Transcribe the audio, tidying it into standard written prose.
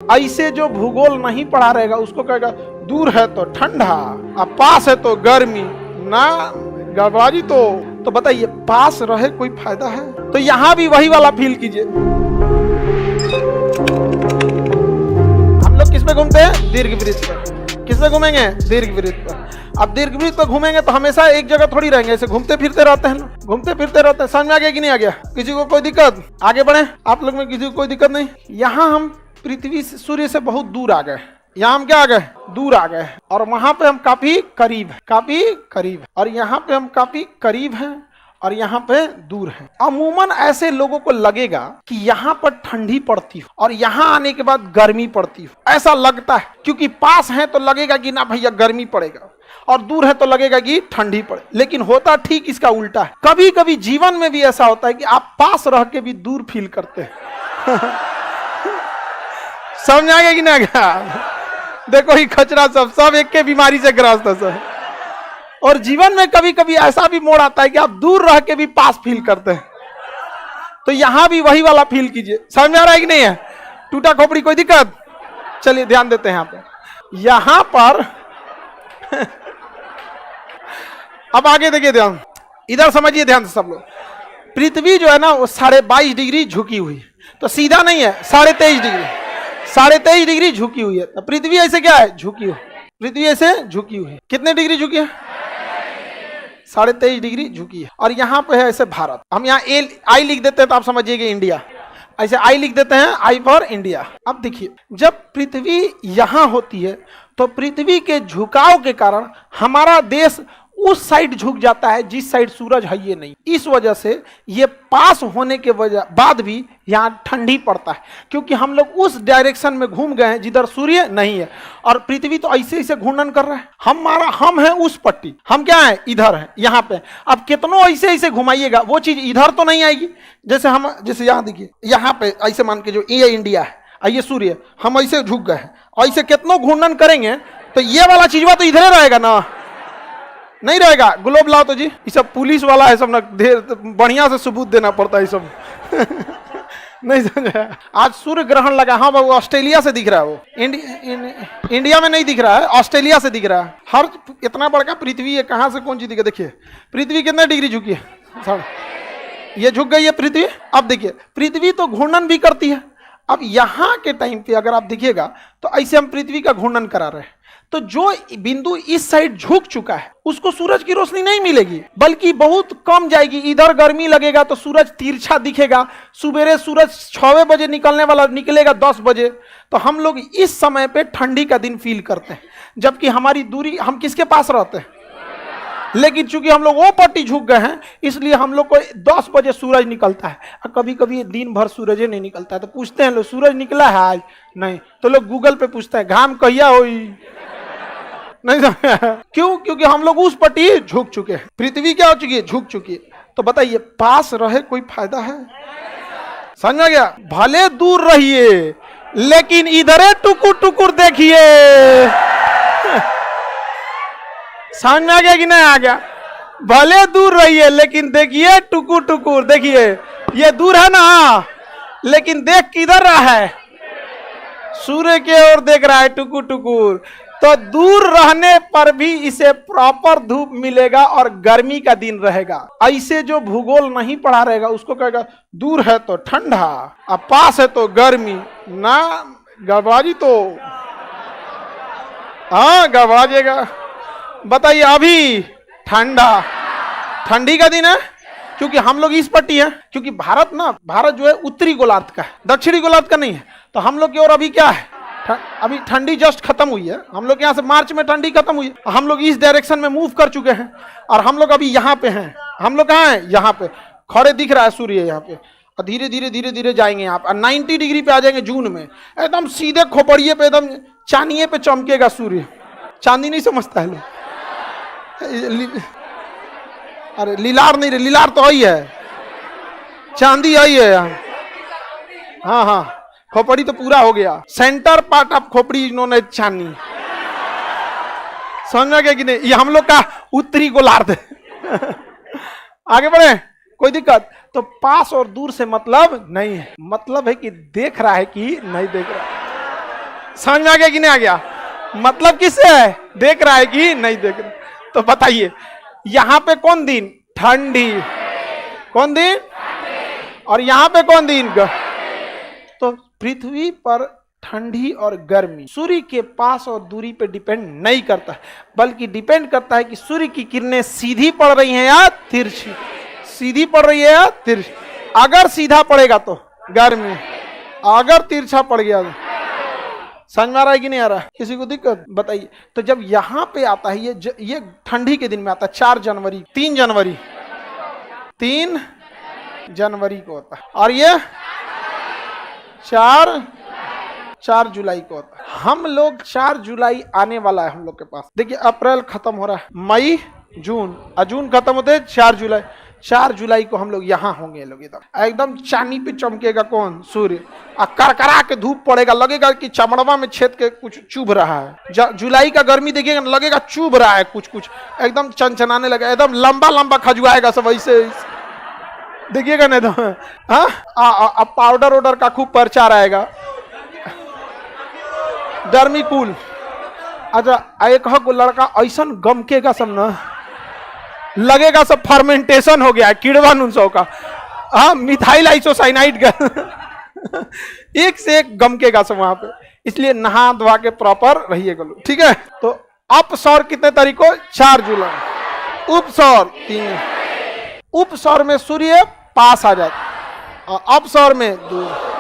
ऐसे जो भूगोल नहीं पढ़ा रहेगा उसको कहेगा दूर है तो ठंडा, अब पास है तो गर्मी, ना गड़बड़ी। तो बताइए पास रहे कोई फायदा है? तो यहां भी वही वाला फील कीजिए। हम लोग किस पे घूमते हैं? दीर्घ वृत्त पर। किस पे घूमेंगे? दीर्घ वृत्त पर। अब दीर्घ वृत्त पर घूमेंगे तो हमेशा एक जगह थोड़ी रहेंगे, ऐसे घूमते फिरते रहते हैं, घूमते फिरते रहते हैं। समझ में आ गया कि नहीं आ गया? किसी को कोई दिक्कत? आगे बढ़े, आप लोग में किसी को कोई दिक्कत नहीं? यहाँ हम पृथ्वी से, सूर्य से बहुत दूर आ गए। यहाँ हम क्या आ गए? दूर आ गए। और वहां पे हम काफी करीब है, काफी करीब है। और यहाँ पे हम काफी करीब हैं और यहाँ पे दूर है। अमूमन ऐसे लोगों को लगेगा कि यहाँ पर ठंडी पड़ती हो और यहाँ आने के बाद गर्मी पड़ती हो, ऐसा लगता है। क्योंकि पास है तो लगेगा कि ना भैया गर्मी पड़ेगा, और दूर है तो लगेगा कि ठंडी पड़े। लेकिन होता ठीक इसका उल्टा है। कभी कभी जीवन में भी ऐसा होता है कि आप पास रह के भी दूर फील करते हैं। समझ आ गया कि ना गया? देखो ही खचरा सब एक के बीमारी से ग्रस्त है सब। और जीवन में कभी कभी ऐसा भी मोड़ आता है कि आप दूर रह के भी पास फील करते हैं। तो यहां भी वही वाला फील कीजिए। समझ में आ रहा है कि नहीं है? टूटा खोपड़ी कोई दिक्कत? चलिए ध्यान देते हैं यहाँ पे। यहां पर अब आगे देखिए, ध्यान इधर समझिए ध्यान से सब लोग। पृथ्वी जो है ना वो 22.5 डिग्री झुकी हुई है, तो सीधा नहीं है, 23.5 डिग्री, 23.5 डिग्री झुकी हुई है। तो पृथ्वी ऐसे क्या है? झुकी हुई। पृथ्वी ऐसे झुकी हुई है। कितने डिग्री झुकी है? 23.5 डिग्री झुकी है। और यहाँ पे है ऐसे भारत। हम यहाँ आई लिख देते हैं तो आप समझिएगा इंडिया। ऐसे आई लिख देते हैं, आई फॉर इंडिया। अब देखिए, जब पृथ्वी यहाँ होती है तो पृथ्वी के झुकाव के कारण हमारा देश उस साइड झुक जाता है जिस साइड सूरज है ये नहीं। इस वजह से ये पास होने के बाद भी यहाँ ठंडी पड़ता है, क्योंकि हम लोग उस डायरेक्शन में घूम गए हैं जिधर सूर्य नहीं है। और पृथ्वी तो ऐसे ऐसे घूर्णन कर रहा है। हम हैं उस पट्टी, हम क्या है? इधर है, यहाँ पे। अब कितनों ऐसे ऐसे घुमाइएगा वो चीज इधर तो नहीं आएगी। जैसे यहाँ देखिए, यहाँ पे ऐसे मान के जो ये इंडिया है, ये सूर्य, हम ऐसे झुक गए हैं, ऐसे कितनों घूर्णन करेंगे तो ये वाला चीजवा तो इधर रहेगा ना, नहीं रहेगा। ग्लोब लाओ तो जी, ये सब पुलिस वाला है सब ना, बढ़िया से सबूत देना पड़ता है ये सब। नहीं समझा? आज सूर्य ग्रहण लगा। हाँ बाबू, ऑस्ट्रेलिया से दिख रहा है वो, इंडिया में नहीं दिख रहा है, ऑस्ट्रेलिया से दिख रहा है। हर इतना बड़का पृथ्वी है, कहाँ से कौन चीज दिखे? देखिए पृथ्वी कितने डिग्री झुकी है, ये झुक गई है पृथ्वी। अब देखिए, पृथ्वी तो घूर्णन भी करती है। अब यहाँ के टाइम पे अगर आप देखिएगा तो ऐसे हम पृथ्वी का घूर्णन करा रहे हैं, तो जो बिंदु इस साइड झुक चुका है उसको सूरज की रोशनी नहीं मिलेगी, बल्कि बहुत कम जाएगी। इधर गर्मी लगेगा तो सूरज तिरछा दिखेगा। सुबेरे सूरज 6 बजे निकलने वाला निकलेगा 10 बजे। तो हम लोग इस समय पे ठंडी का दिन फील करते हैं, जबकि हमारी दूरी, हम किसके पास रहते हैं? लेकिन चूंकि हम लोग वो पट्टी झुक गए हैं, इसलिए हम लोग को 10 बजे सूरज निकलता है। और कभी कभी दिन भर सूरज नहीं निकलता है, तो पूछते हैं लोग सूरज निकला है आज? नहीं। तो लोग गूगल पे पूछते हैं घाम कहिया हुई? नहीं क्यों? क्योंकि हम लोग उस पट्टी झुक चुके हैं। पृथ्वी क्या हो चुकी है? झुक चुकी है। तो बताइए पास रहे कोई फायदा है? समझ आ गया? भले दूर रहिए लेकिन इधरे टुकुर टुकुर देखिए। समझ में आ गया कि नहीं आ गया? भले दूर रहिए लेकिन देखिए टुकुर टुकुर देखिए। ये दूर है ना, लेकिन देख किधर रहा है? सूर्य के ओर देख रहा है टुकुर टुकुर। तो दूर रहने पर भी इसे प्रॉपर धूप मिलेगा और गर्मी का दिन रहेगा। ऐसे जो भूगोल नहीं पढ़ा रहेगा उसको कहेगा दूर है तो ठंडा, अब पास है तो गर्मी, ना गड़बड़ी। तो हाँ गड़बड़ाइएगा। बताइए अभी ठंडी का दिन है क्योंकि हम लोग इस पट्टी है। क्योंकि भारत जो है उत्तरी गोलार्ध का है, दक्षिणी गोलार्ध का नहीं है। तो हम लोग की ओर अभी क्या है? अभी ठंडी जस्ट खत्म हुई है। हम लोग यहाँ से मार्च में ठंडी खत्म हुई है। हम लोग इस डायरेक्शन में मूव कर चुके हैं और हम लोग अभी यहाँ पे हैं। हम लोग कहाँ हैं? यहाँ पे खड़े दिख रहा है सूर्य यहाँ पे। और धीरे धीरे धीरे धीरे जाएंगे यहाँ पे 90 डिग्री पे आ जाएंगे जून में। एकदम सीधे खोपड़िए पे, एकदम चांदिए पे चमकेगा सूर्य। चांदी नहीं समझता है लोग? अरे लीलार नहीं, लीलार तो आई है, चांदी आई है यहाँ। हाँ हाँ, खोपड़ी तो पूरा हो गया। सेंटर पार्ट ऑफ खोपड़ी इन्होंने चांदी। समझ में गया कि नहीं? ये हम लोग का उत्तरी गोलार्ध है। आगे बढ़े, कोई दिक्कत? तो पास और दूर से मतलब नहीं है, मतलब है कि देख रहा है कि नहीं देख रहा। समझ में आ गया कि नहीं आ गया? मतलब किससे है? देख रहा है कि नहीं देख रहा? तो बताइए यहां पे कौन दिन? ठंडी। कौन दिन? और यहां पे कौन दिन? तो पृथ्वी पर ठंडी और गर्मी सूर्य के पास और दूरी पे डिपेंड नहीं करता है, बल्कि डिपेंड करता है कि सूर्य की किरणें सीधी पड़ रही हैं या तिरछी। सीधी पड़ रही है या तिरछी? अगर सीधा पड़ेगा तो गर्मी, अगर तिरछा पड़ गया तो समझ में आ रहा है कि नहीं आ रहा है? किसी को दिक्कत? बताइए। तो जब यहां पे आता है ये ठंडी के दिन में आता है 4 जनवरी 3 जनवरी 3 जनवरी को होता है, और ये 4 जुलाई को होता है। हम लोग 4 जुलाई आने वाला है हम लोग के पास। देखिए अप्रैल खत्म हो रहा है, मई जून, जून खत्म होते हैं 4 जुलाई। 4 जुलाई को हम लोग यहाँ होंगे। लोग एकदम चांदी पे चमकेगा कौन? सूर्य। करकरा के धूप पड़ेगा, लगेगा कि चमड़वा में छेद के कुछ चुभ रहा है। जुलाई का गर्मी देखिएगा, लगेगा चुभ रहा है कुछ कुछ, एकदम चनचनाने लगेगा, एकदम लंबा लंबा खजुआएगा सब ऐसे देखिएगा नहीं तो। हाँ पाउडर वाउडर का खूब प्रचार आएगा। गर्मी कूल। अच्छा एक को लड़का ऐसा गमकेगा सब ना, लगेगा सब फर्मेंटेशन हो गया है कीड़वा नुनसो का। हाँ मिथाइल आइसोसाइनाइड का एक से एक गमकेगा सब वहां पे। इसलिए नहा धोवा के प्रॉपर रहिएगा लोग, ठीक है? तो अपसौर कितने तारीख को? 4 जुलाई। उपसौर 3। उपसौर में सूर्य पास आ जाता, अपसौर में दूर।